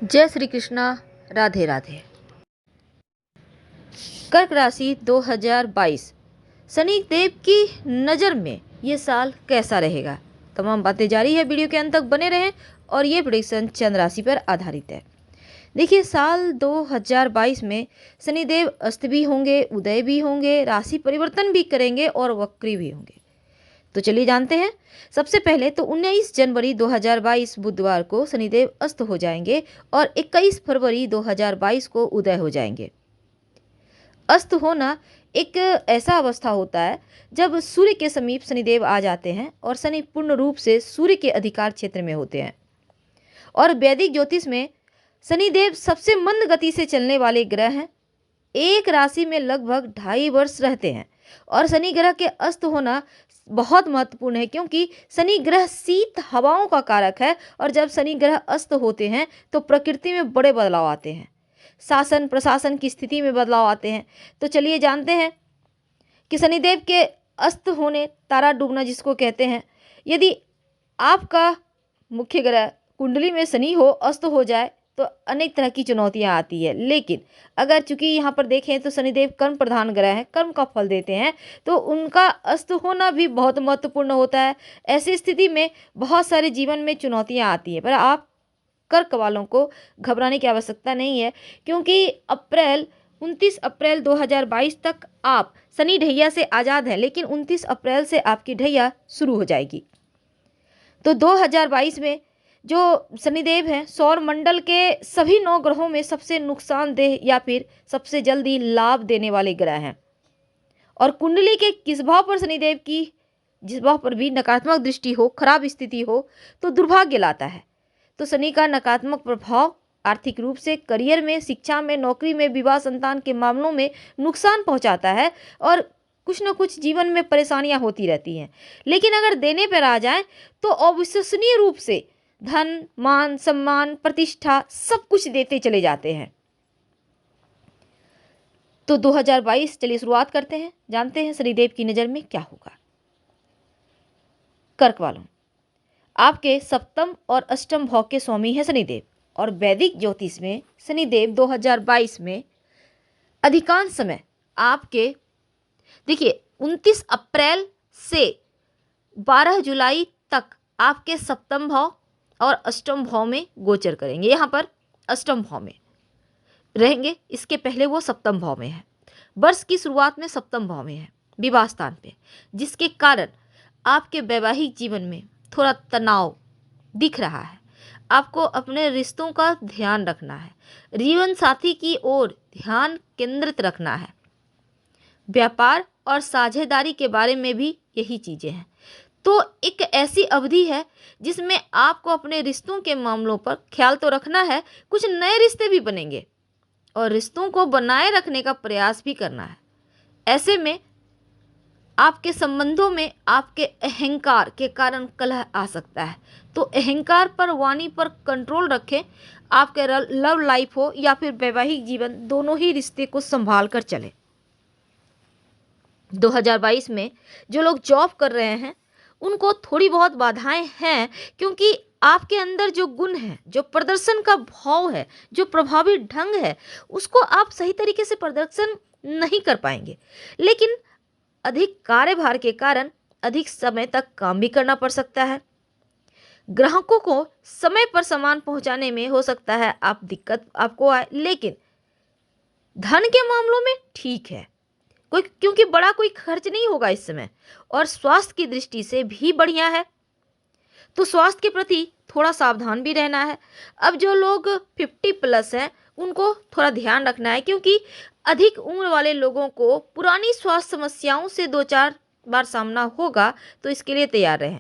जय श्री कृष्णा। राधे राधे। कर्क राशि 2022 शनि देव की नज़र में ये साल कैसा रहेगा, तमाम बातें जारी है। वीडियो के अंत तक बने रहें और ये प्रेडिक्शन चंद राशि पर आधारित है। देखिए, साल 2022 में शनि देव अस्त भी होंगे, उदय भी होंगे, राशि परिवर्तन भी करेंगे और वक्री भी होंगे। तो चलिए जानते हैं। सबसे पहले तो 19 जनवरी 2022 बुधवार को शनिदेव अस्त हो जाएंगे और 21 फरवरी 2022 को उदय हो जाएंगे। अस्त होना एक ऐसा अवस्था होता है जब सूर्य के समीप शनिदेव आ जाते हैं और शनि पूर्ण रूप से सूर्य के अधिकार क्षेत्र में होते हैं। और वैदिक ज्योतिष में शनिदेव सबसे मंद गति से चलने वाले ग्रह हैं। एक राशि में लगभग 2.5 वर्ष रहते हैं और शनि ग्रह के अस्त होना बहुत महत्वपूर्ण है, क्योंकि शनि ग्रह शीत हवाओं का कारक है और जब शनि ग्रह अस्त होते हैं तो प्रकृति में बड़े बदलाव आते हैं, शासन प्रशासन की स्थिति में बदलाव आते हैं। तो चलिए जानते हैं कि शनिदेव के अस्त होने, तारा डूबना जिसको कहते हैं, यदि आपका मुख्य ग्रह कुंडली में शनि हो, अस्त हो जाए तो अनेक तरह की चुनौतियां आती है। लेकिन अगर चूंकि यहाँ पर देखें तो शनिदेव कर्म प्रधान ग्रह हैं, कर्म का फल देते हैं, तो उनका अस्त होना भी बहुत महत्वपूर्ण होता है। ऐसी स्थिति में बहुत सारे जीवन में चुनौतियां आती है, पर आप कर्क वालों को घबराने की आवश्यकता नहीं है, क्योंकि 29 अप्रैल 2022 तक आप शनि ढैया से आज़ाद हैं, लेकिन 29 अप्रैल से आपकी ढैया शुरू हो जाएगी। तो 2022 में जो शनिदेव हैं, सौर मंडल के सभी 9 ग्रहों में सबसे नुकसानदेह या फिर सबसे जल्दी लाभ देने वाले ग्रह हैं। और कुंडली के किस भाव पर शनिदेव की जिस भाव पर भी नकारात्मक दृष्टि हो, खराब स्थिति हो, तो दुर्भाग्य लाता है। तो शनि का नकारात्मक प्रभाव आर्थिक रूप से करियर में, शिक्षा में, नौकरी में, विवाह संतान के मामलों में नुकसान पहुंचाता है और कुछ न कुछ जीवन में परेशानियां होती रहती हैं। लेकिन अगर देने पर आ जाए तो अविश्वसनीय रूप से धन, मान, सम्मान, प्रतिष्ठा सब कुछ देते चले जाते हैं। तो 2022 चलिए शुरुआत करते हैं, जानते हैं शनिदेव की नज़र में क्या होगा। कर्क वालों, आपके सप्तम और अष्टम भाव के स्वामी है शनिदेव, और वैदिक ज्योतिष में शनिदेव 2022 में अधिकांश समय आपके, देखिए 29 अप्रैल से 12 जुलाई तक आपके सप्तम भाव और अष्टम भाव में गोचर करेंगे। यहाँ पर अष्टम भाव में रहेंगे, इसके पहले वो सप्तम भाव में है। वर्ष की शुरुआत में सप्तम भाव में है, विवाह स्थान पे, जिसके कारण आपके वैवाहिक जीवन में थोड़ा तनाव दिख रहा है। आपको अपने रिश्तों का ध्यान रखना है, जीवन साथी की ओर ध्यान केंद्रित रखना है। व्यापार और साझेदारी के बारे में भी यही चीज़ें हैं। तो एक ऐसी अवधि है जिसमें आपको अपने रिश्तों के मामलों पर ख्याल तो रखना है। कुछ नए रिश्ते भी बनेंगे और रिश्तों को बनाए रखने का प्रयास भी करना है। ऐसे में आपके संबंधों में आपके अहंकार के कारण कलह आ सकता है, तो अहंकार पर, वाणी पर कंट्रोल रखें। आपके लव लाइफ हो या फिर वैवाहिक जीवन, दोनों ही रिश्ते को संभाल कर चलें। 2022 में जो लोग जॉब कर रहे हैं उनको थोड़ी बहुत बाधाएं हैं, क्योंकि आपके अंदर जो गुण है, जो प्रदर्शन का भाव है, जो प्रभावी ढंग है, उसको आप सही तरीके से प्रदर्शन नहीं कर पाएंगे। लेकिन अधिक कार्यभार के कारण अधिक समय तक काम भी करना पड़ सकता है। ग्राहकों को समय पर सामान पहुंचाने में हो सकता है आप दिक्कत आपको आए, लेकिन धन के मामलों में ठीक है, क्योंकि बड़ा कोई खर्च नहीं होगा इस समय, और स्वास्थ्य की दृष्टि से भी बढ़िया है। तो स्वास्थ्य के प्रति थोड़ा सावधान भी रहना है। अब जो लोग 50+ हैं उनको थोड़ा ध्यान रखना है, क्योंकि अधिक उम्र वाले लोगों को पुरानी स्वास्थ्य समस्याओं से 2-4 बार सामना होगा, तो इसके लिए तैयार रहें।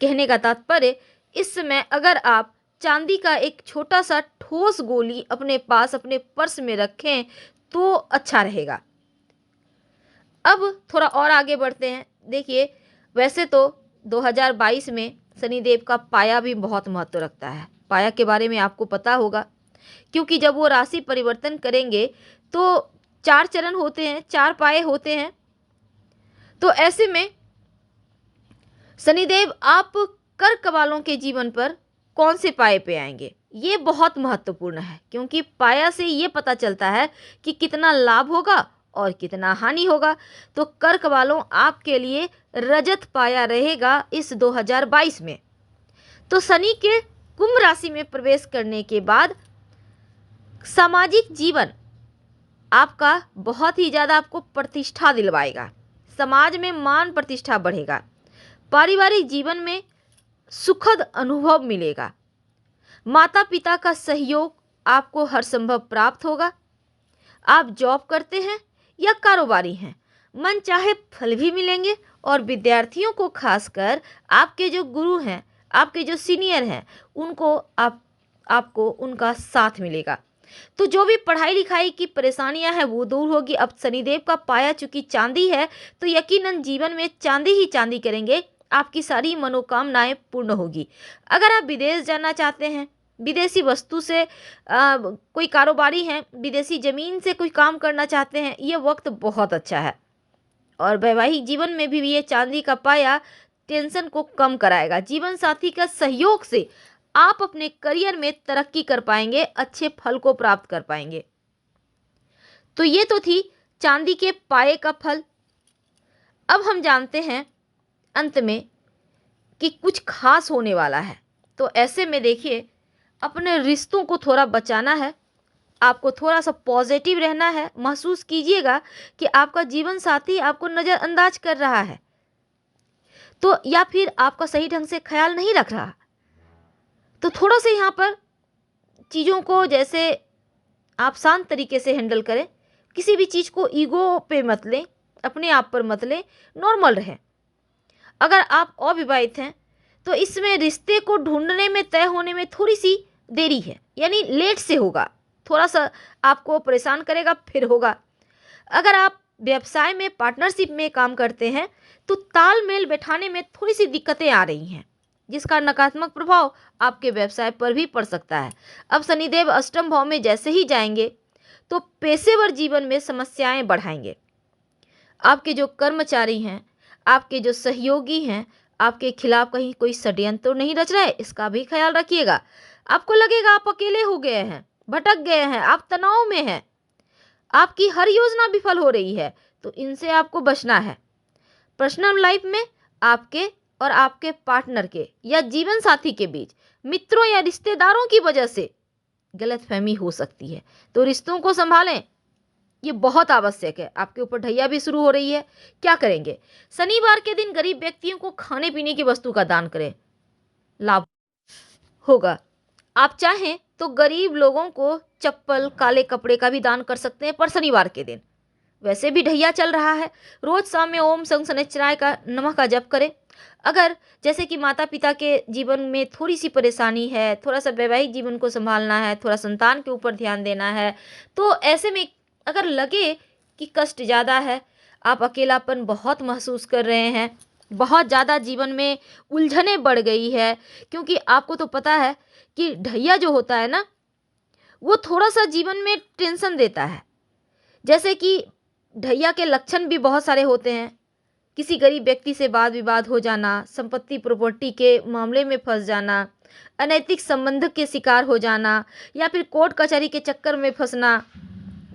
कहने का तात्पर्य, इस समय अगर आप चांदी का एक छोटा सा ठोस गोली अपने पास, अपने पर्स में रखें तो अच्छा रहेगा। अब थोड़ा और आगे बढ़ते हैं। देखिए, वैसे तो 2022 में शनिदेव का पाया भी बहुत महत्व रखता है। पाया के बारे में आपको पता होगा, क्योंकि जब वो राशि परिवर्तन करेंगे तो 4 चरण होते हैं, 4 पाए होते हैं। तो ऐसे में शनिदेव आप कर्क वालों के जीवन पर कौन से पाए पे आएंगे, ये बहुत महत्वपूर्ण है, क्योंकि पाया से ये पता चलता है कि कितना लाभ होगा और कितना हानि होगा। तो कर्क वालों, आपके लिए रजत पाया रहेगा इस 2022 में। तो शनि के कुंभ राशि में प्रवेश करने के बाद सामाजिक जीवन आपका बहुत ही ज़्यादा आपको प्रतिष्ठा दिलवाएगा, समाज में मान प्रतिष्ठा बढ़ेगा, पारिवारिक जीवन में सुखद अनुभव मिलेगा, माता पिता का सहयोग आपको हर संभव प्राप्त होगा। आप जॉब करते हैं या कारोबारी हैं, मन चाहे फल भी मिलेंगे। और विद्यार्थियों को खासकर आपके जो गुरु हैं, आपके जो सीनियर हैं, उनको आपको उनका साथ मिलेगा। तो जो भी पढ़ाई लिखाई की परेशानियां हैं वो दूर होगी। अब शनिदेव का पाया चूंकि चांदी है, तो यकीनन जीवन में चांदी ही चांदी करेंगे, आपकी सारी मनोकामनाएं पूर्ण होगी। अगर आप विदेश जाना चाहते हैं, विदेशी वस्तु से कोई कारोबारी हैं, विदेशी ज़मीन से कोई काम करना चाहते हैं, ये वक्त बहुत अच्छा है। और वैवाहिक जीवन में भी ये चांदी का पाया टेंशन को कम कराएगा। जीवन साथी का सहयोग से आप अपने करियर में तरक्की कर पाएंगे, अच्छे फल को प्राप्त कर पाएंगे। तो ये तो थी चांदी के पाए का फल। अब हम जानते हैं अंत में कि कुछ खास होने वाला है। तो ऐसे में देखिए, अपने रिश्तों को थोड़ा बचाना है, आपको थोड़ा सा पॉजिटिव रहना है। महसूस कीजिएगा कि आपका जीवन साथी आपको नज़रअंदाज कर रहा है, तो या फिर आपका सही ढंग से ख्याल नहीं रख रहा। तो थोड़ा सा यहाँ पर चीज़ों को जैसे आप शांत तरीके से हैंडल करें, किसी भी चीज़ को ईगो पे मत लें, अपने आप पर मत लें, नॉर्मल रहें। अगर आप अविवाहित हैं तो इसमें रिश्ते को ढूंढने में, तय होने में थोड़ी सी देरी है, यानी लेट से होगा, थोड़ा सा आपको परेशान करेगा, फिर होगा। अगर आप व्यवसाय में पार्टनरशिप में काम करते हैं तो तालमेल बैठाने में थोड़ी सी दिक्कतें आ रही हैं, जिसका नकारात्मक प्रभाव आपके व्यवसाय पर भी पड़ सकता है। अब शनिदेव अष्टम भाव में जैसे ही जाएंगे तो पेशेवर जीवन में समस्याएं बढ़ाएंगे। आपके जो कर्मचारी हैं, आपके जो सहयोगी हैं, आपके खिलाफ कहीं कोई षड्यंत्र तो नहीं रच रहा है, इसका भी ख्याल रखिएगा। आपको लगेगा आप अकेले हो गए हैं, भटक गए हैं, आप तनाव में हैं, आपकी हर योजना विफल हो रही है, तो इनसे आपको बचना है। पर्सनल लाइफ में आपके और आपके पार्टनर के या जीवन साथी के बीच मित्रों या रिश्तेदारों की वजह से गलतफहमी हो सकती है, तो रिश्तों को संभालें, ये बहुत आवश्यक है। आपके ऊपर ढैया भी शुरू हो रही है, क्या करेंगे? शनिवार के दिन गरीब व्यक्तियों को खाने पीने की वस्तु का दान करें, लाभ होगा। आप चाहें तो गरीब लोगों को चप्पल, काले कपड़े का भी दान कर सकते हैं, पर शनिवार के दिन। वैसे भी ढैया चल रहा है, रोज शाम में ओम शं शनैश्चराय का नमः का जप करें। अगर जैसे कि माता पिता के जीवन में थोड़ी सी परेशानी है, थोड़ा सा वैवाहिक जीवन को संभालना है, थोड़ा संतान के ऊपर ध्यान देना है, तो ऐसे में अगर लगे कि कष्ट ज़्यादा है, आप अकेलापन बहुत महसूस कर रहे हैं, बहुत ज़्यादा जीवन में उलझने बढ़ गई है, क्योंकि आपको तो पता है कि ढैया जो होता है ना, वो थोड़ा सा जीवन में टेंशन देता है। जैसे कि ढैया के लक्षण भी बहुत सारे होते हैं, किसी गरीब व्यक्ति से वाद विवाद हो जाना, संपत्ति प्रॉपर्टी के मामले में फंस जाना, अनैतिक संबंध के शिकार हो जाना, या फिर कोर्ट कचहरी के चक्कर में फंसना,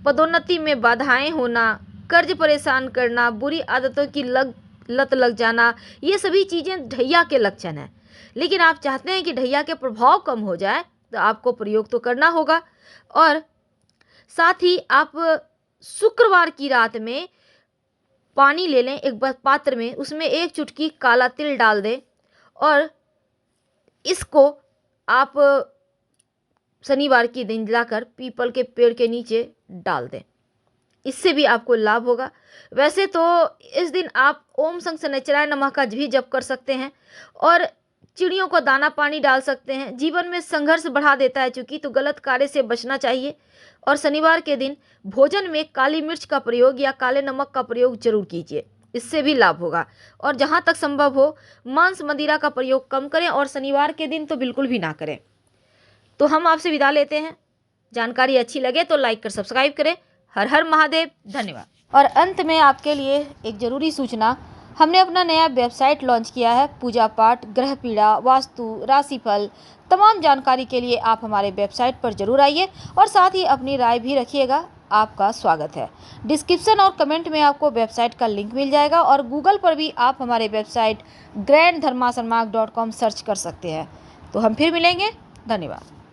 पदोन्नति में बाधाएं होना, कर्ज परेशान करना, बुरी आदतों की लत लग जाना, ये सभी चीज़ें ढैया के लक्षण हैं। लेकिन आप चाहते हैं कि ढैया के प्रभाव कम हो जाए, तो आपको प्रयोग तो करना होगा। और साथ ही आप शुक्रवार की रात में पानी ले लें एक पात्र में, उसमें 1 चुटकी काला तिल डाल दें और इसको आप शनिवार के दिन लाकर पीपल के पेड़ के नीचे डाल दें, इससे भी आपको लाभ होगा। वैसे तो इस दिन आप ओम शं शनैश्चराय नमः का भी जप कर सकते हैं और चिड़ियों को दाना पानी डाल सकते हैं। जीवन में संघर्ष बढ़ा देता है चूँकि, तो गलत कार्य से बचना चाहिए। और शनिवार के दिन भोजन में काली मिर्च का प्रयोग या काले नमक का प्रयोग जरूर कीजिए, इससे भी लाभ होगा। और जहाँ तक संभव हो मांस मदिरा का प्रयोग कम करें, और शनिवार के दिन तो बिल्कुल भी ना करें। तो हम आपसे विदा लेते हैं। जानकारी अच्छी लगे तो लाइक कर सब्सक्राइब करें। हर हर महादेव, धन्यवाद। और अंत में आपके लिए एक ज़रूरी सूचना, हमने अपना नया वेबसाइट लॉन्च किया है। पूजा पाठ, ग्रह पीड़ा, वास्तु, राशिफल, तमाम जानकारी के लिए आप हमारे वेबसाइट पर जरूर आइए और साथ ही अपनी राय भी रखिएगा। आपका स्वागत है। डिस्क्रिप्शन और कमेंट में आपको वेबसाइट का लिंक मिल जाएगा और गूगल पर भी आप हमारे वेबसाइट granddharmasarmark.com सर्च कर सकते हैं। तो हम फिर मिलेंगे। धन्यवाद।